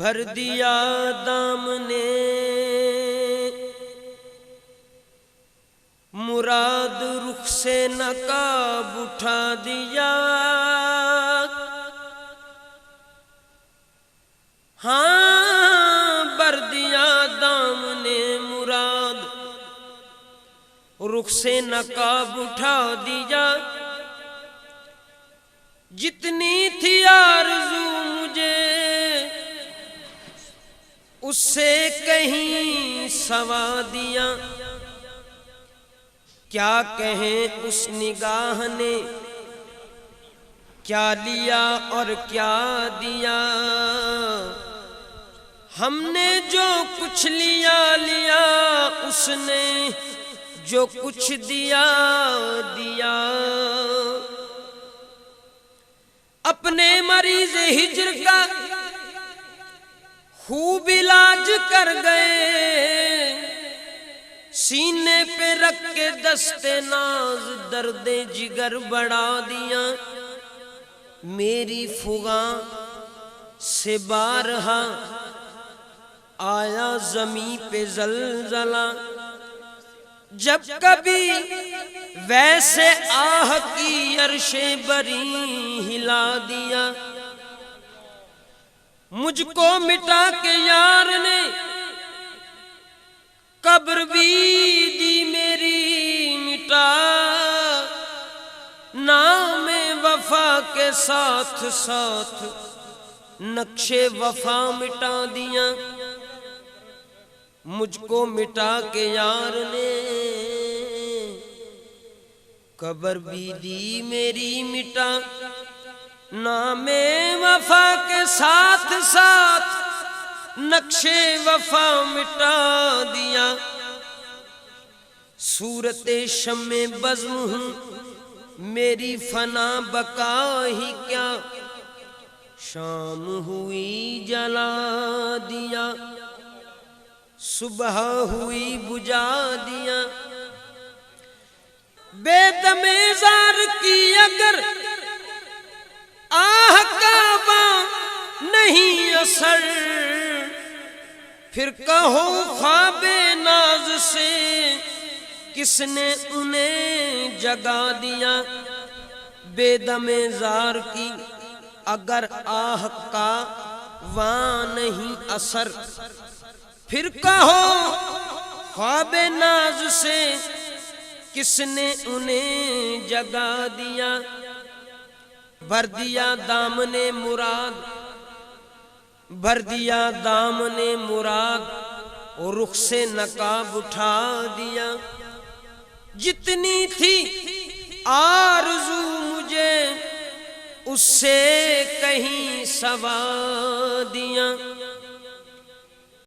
بھر دیا دام نے مراد رخ سے نقاب اٹھا دیا، ہاں بھر دیا دام نے مراد رخ سے نقاب اٹھا دیا، جتنی تھی آرزو مجھے اس سے کہیں سوا دیا، کیا کہیں اس نگاہ نے کیا لیا اور کیا دیا، ہم نے جو کچھ لیا لیا اس نے جو کچھ دیا دیا، اپنے مریض ہجر کا خوب علاج کر گئے، سینے پہ رکھ کے دست ناز درد جگر بڑھا دیا، میری فغاں سے بارہا آیا زمیں پہ زلزلہ، جب کبھی ویسے آہ کی عرش بری ہلا دیا، مجھ کو مٹا کے یار نے قبر بھی دی میری مٹا، نام وفا کے ساتھ ساتھ نقش وفا مٹا دیا، مجھ کو مٹا کے یار نے قبر بھی دی میری مٹا، نام وفا کے ساتھ ساتھ نقش وفا مٹا دیا، صورت شمع بزم ہوں میری فنا بقا ہی کیا، شام ہوئی جلا دیا صبح ہوئی بجھا دیا، بے دم زار کی اگر آہ کا باں نہیں اثر، پھر کہو خواب ناز سے کس نے انہیں جگا دیا، بے دم زار کی اگر آہ کا وہاں نہیں اثر، پھر کہو خواب ناز سے کس نے انہیں جگا دیا، بھر دیا دامن مراد بھر دیا دامن مراد اور رخ سے نقاب اٹھا دیا، جتنی تھی آرزو مجھے اس سے کہیں سوا دیا۔